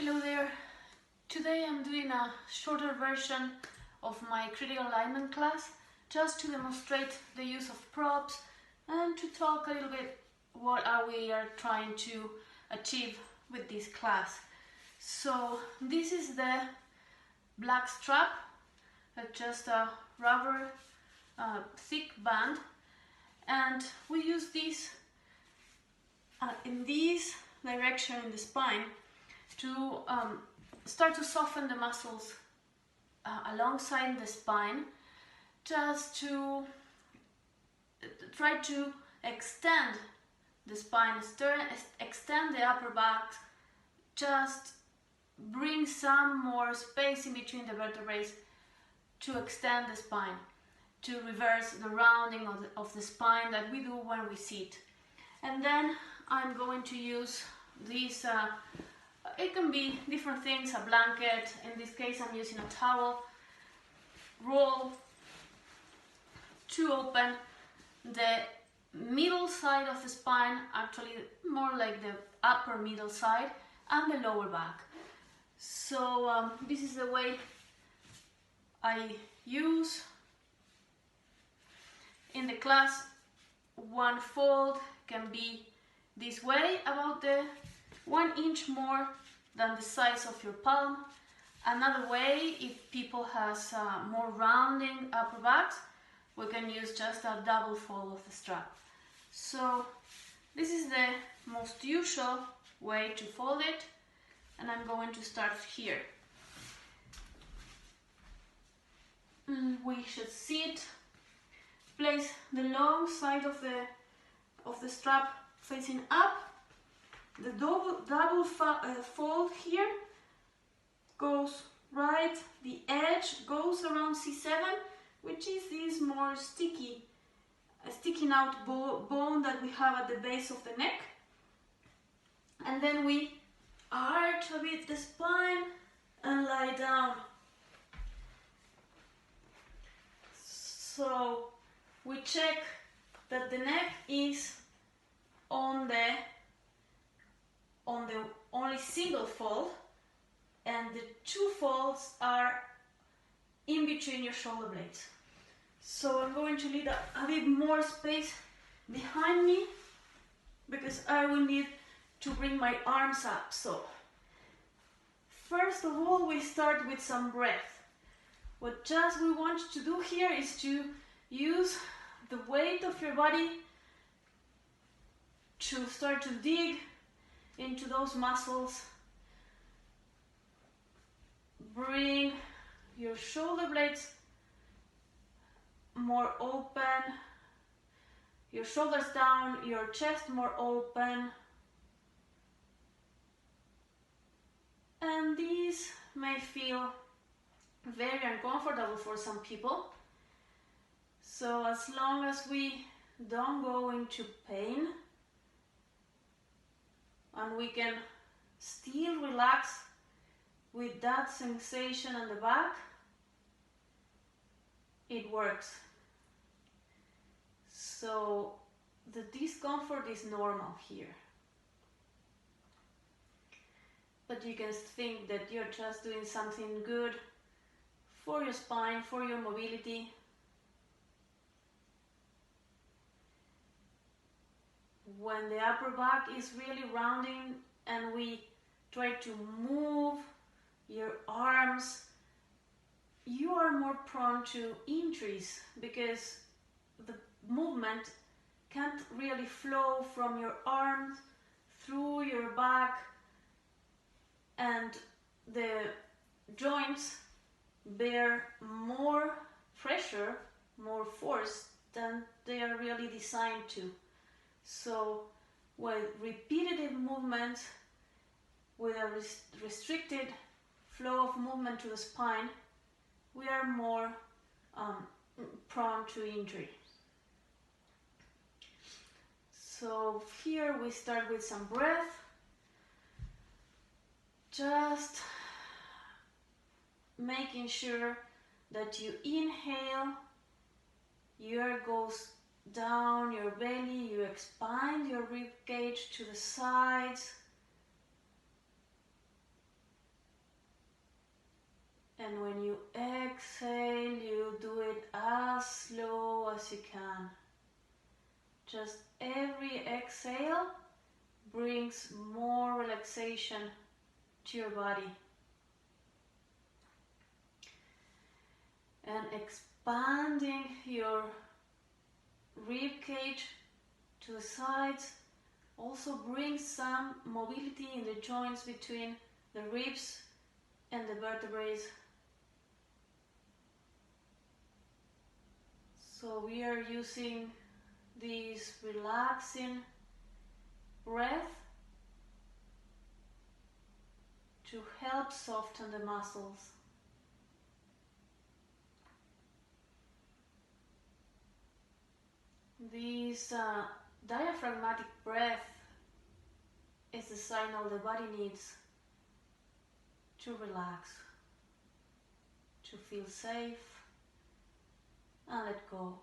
Hello there. Today I'm doing a shorter version of my critical alignment class just to demonstrate the use of props and to talk a little bit what we are trying to achieve with this class. So this is the black strap, just a rubber thick band, and we use this in this direction in the spine to start to soften the muscles alongside the spine, just to try to extend the spine, extend the upper back, just bring some more space in between the vertebrae to extend the spine, to reverse the rounding of the spine that we do when we sit. And then I'm going to use this, it can be different things, a blanket, in this case I'm using a towel, roll to open the middle side of the spine, actually more like the upper middle side, and the lower back. So this is the way I use. In the class, one fold can be this way, about the 1 inch more than the size of your palm. Another way, if people has more rounding upper backs, we can use just a double fold of the strap. So this is the most usual way to fold it, and I'm going to start here. We should sit, place the long side of the strap facing up. The double fold here goes right, the edge goes around C7, which is this more sticking out bone that we have at the base of the neck. And then we arch a bit the spine and lie down. So we check that the neck is on the only single fold, and the two folds are in between your shoulder blades. So I'm going to leave a bit more space behind me because I will need to bring my arms up. So first of all, we start with some breath. What just we want to do here is to use the weight of your body to start to dig into those muscles. Bring your shoulder blades more open, your shoulders down, your chest more open. And these may feel very uncomfortable for some people. So as long as we don't go into pain, and we can still relax with that sensation on the back, it works. So the discomfort is normal here. But you can think that you're just doing something good for your spine, for your mobility. When the upper back is really rounding and we try to move your arms, you are more prone to injuries because the movement can't really flow from your arms through your back, and the joints bear more pressure, more force than they are really designed to. So with repetitive movements, with a restricted flow of movement to the spine, we are more prone to injury. So here we start with some breath. Just making sure that you inhale, your air goes down your belly, you expand your rib cage to the sides, And when you exhale, you do it as slow as you can. Just every exhale brings more relaxation to your body. And expanding your rib cage to the sides also brings some mobility in the joints between the ribs and the vertebrae. So we are using this relaxing breath to help soften the muscles. This diaphragmatic breath is the signal the body needs to relax, to feel safe and let go.